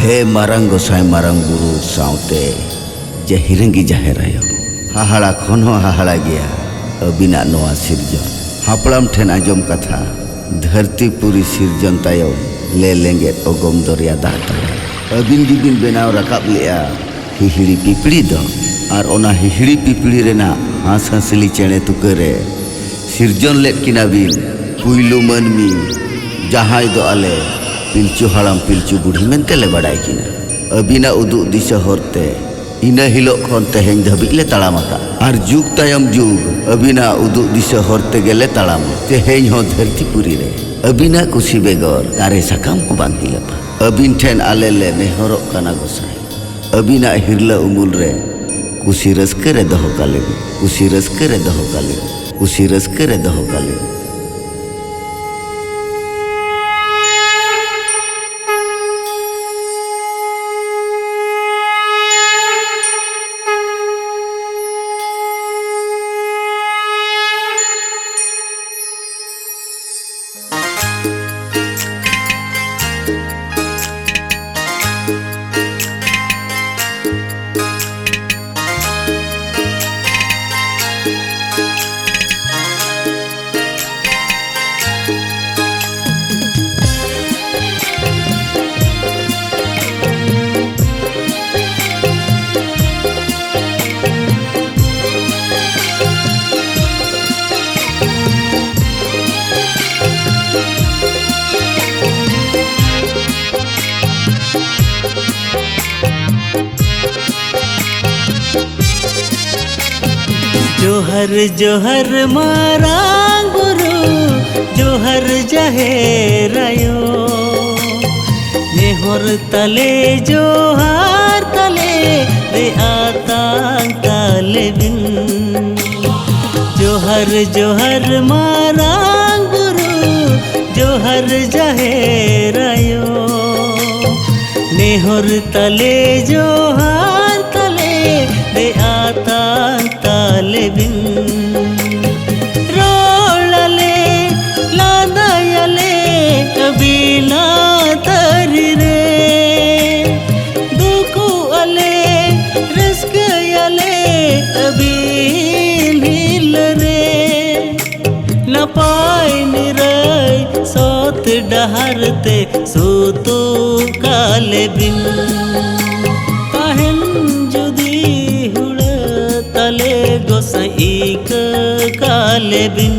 हे मारंग गोसाई मारंग गुरु साउते जे हिरंगी जाहेर आयो हाहाड़ा खन हाहाड़ा गया अबिना नोआ सिरजन हापड़ाम ठेन आजम कथा धरती पूरी सिरजन तायम ले लेंगे ओगम दरिया दाता अबिन गिबिन बेनाव रकाब लिया हिहिड़ी पिपड़ी दो और ओना हिहिड़ी पिपड़ी रेना हास हासली चेणे तुकरे सिरजन लेट किनाबिन पुइलु मनमी जहाय दो आले पिलचु हाड़ाम पिलचु बुढ़ी मेनते ले बड़ाय किना अबिना उदुग दिशा हरते इना हिलो खन तेहें धाबिले ताड़ामाका और जुग तायम जुग अबिना उदुग दिशा हरते गेले ताड़ाम तेहें हो धरती पुरी रे अबिना कुसी बेगर कारे साकाम को बांग हिलपा अबिन ठेन आले ले नेहरक काना गोसाई अबिना हिरला उमुल रे कुसी रस्के रे दहो काले कुसी रस्के रे दहो काले कुसी रस्के रे दहो काले जोहर जोहर मारांग गुरु जोहर जहेरायो नेहर तले जोहार तले रे आतांग तले बिन जोहर जोहर मारांग गुरु जोहर जहेरायो नेहर तले जोहार तले रे आतांग तले बिन रोलले लादायले अबिना तरी रे दुखु अले रस्कयले अबिन हिल रे नपाय निरय सोत डहरते सुतु काले बिन गोसाई काले बिन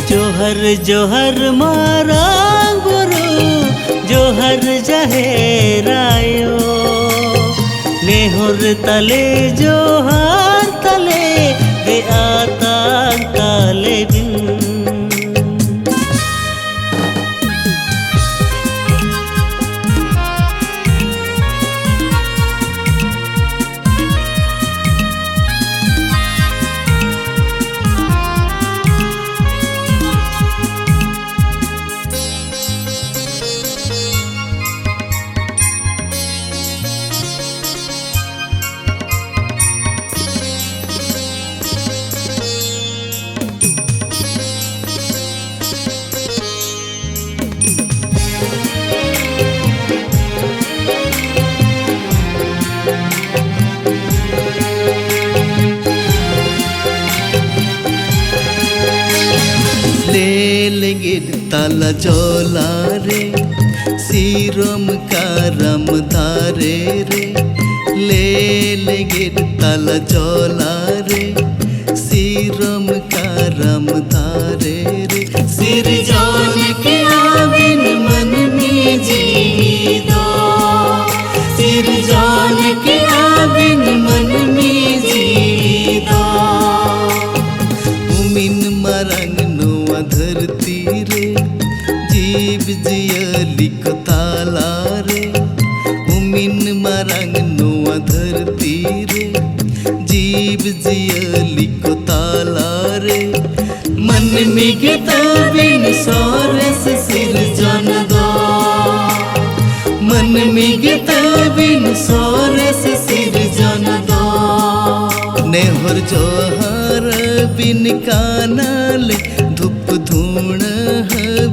जोहर जोहर मारांग गुरु जोहर जहेरायो नेहर तले जोहार तले रे आतांग तले बिन लेंगे ताला जोला रे सीरम कारम धारे रे ले लेंगे ताला जोला रे सीरम कारम धारे रे सिर जान के आविन मन में जी दो सिर जान के आविन मन में जी दो उमिन मरंग धरती रे जीव जियली को ताला रे उमिन मरंग नुआ धरती रे जीव जियली को ताला रे मन में गितबिन सोरस सिर जन दो मन में गितबिन सोरस सिर जन दो नेहर जोहर बिन कानाले धूप धूण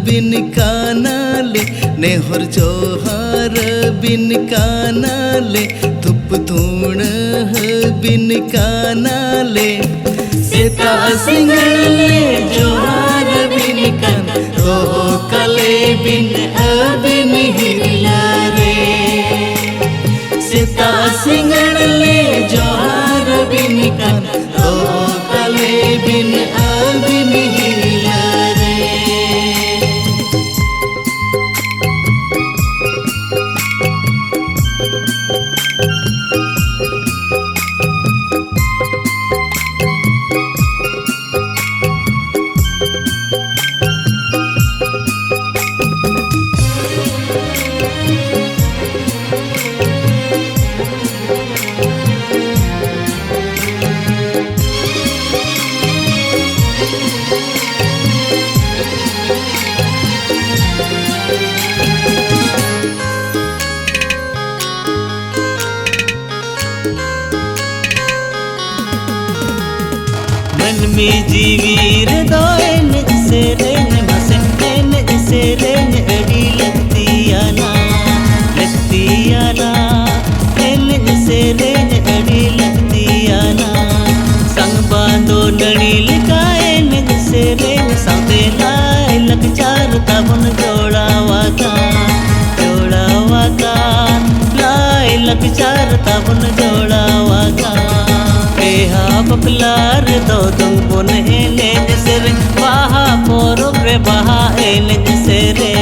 बिन कानाले नेहर जोहार बिन कानाले धूप धूण बिन कानाले सीता सिंगले जोहार बिन कान तो कले बिन अबिन हिरला रे सीता सिंगले जोहार बिन कान तो कले बिन अबिन हिरला रे। मन में जीवीर दोन सेरेन मसने सेरेन अड़ी लतियाना एन सेरेन अड़ी लतियाना संग बांधो नड़ी लिकाएन सेरेन साथे लाए लग चार तबन जोड़ावा का लाए लग चार तबन जोड़ावा का बेहा बपलार दो तुम बोन एने जसरे बाहा पोरो रे बाहा एने जसरे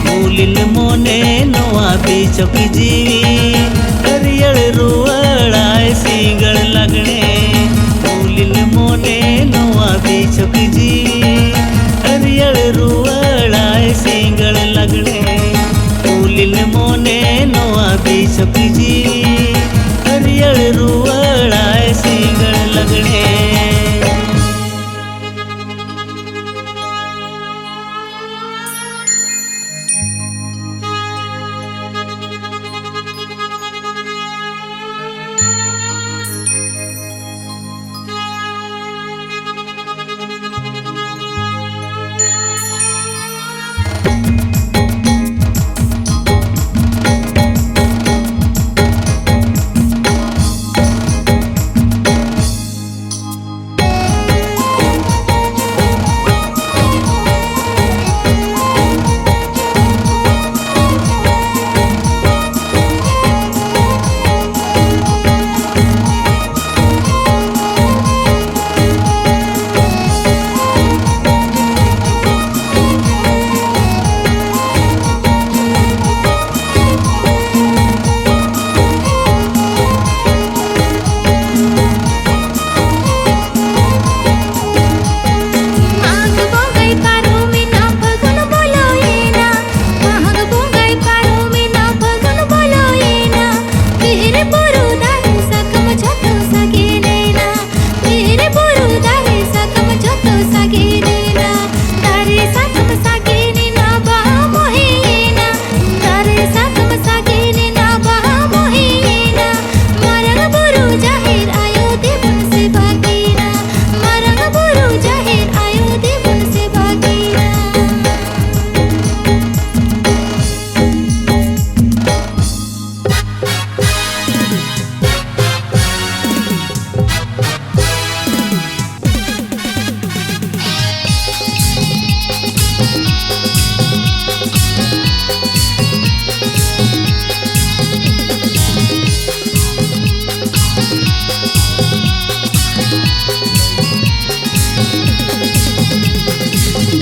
मूलिल मोने नोआ बीचो की जीवी करियल रुवड़ाए सीगड़ लगने मूलिल मोने नोआ बीचो की जीवी करियल रुवड़ाए सीगड़ लगने मूलिल मोने नोआ बीचो की जीवी करियल रुवड़ाए सीगड़ लगने।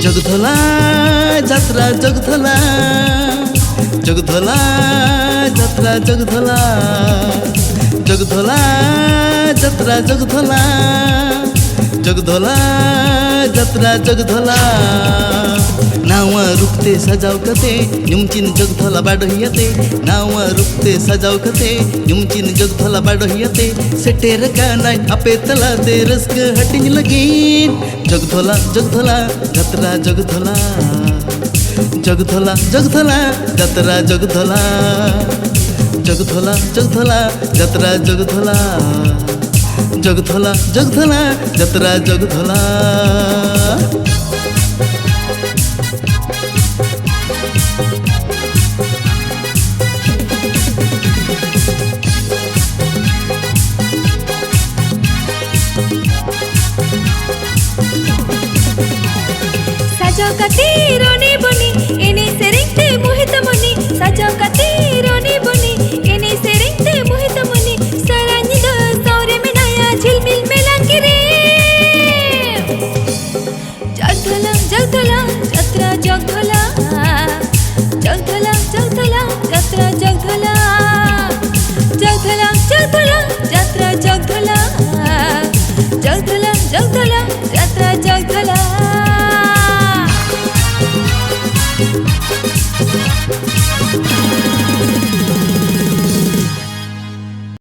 जगधला যাত্রা जगधला जगधला যাত্রা जगधला जगधला যাত্রা जगधला जगधला যাত্রা जगधला नावा रुखते सजाव कते निमचिन जगधला बाडहियते नावा रुखते सजाव कते निमचिन जगधला बाडहियते सेटेर का नाय आपे तला दे रस्क हटिंग लगीन जगधला जगधला যাত্রা जगधला जगधला जगधला যাত্রা जगधला जगधला जगधला যাত্রা जगधला जगधला जगधला যাত্রা जगधला। ᱠᱟᱛᱮ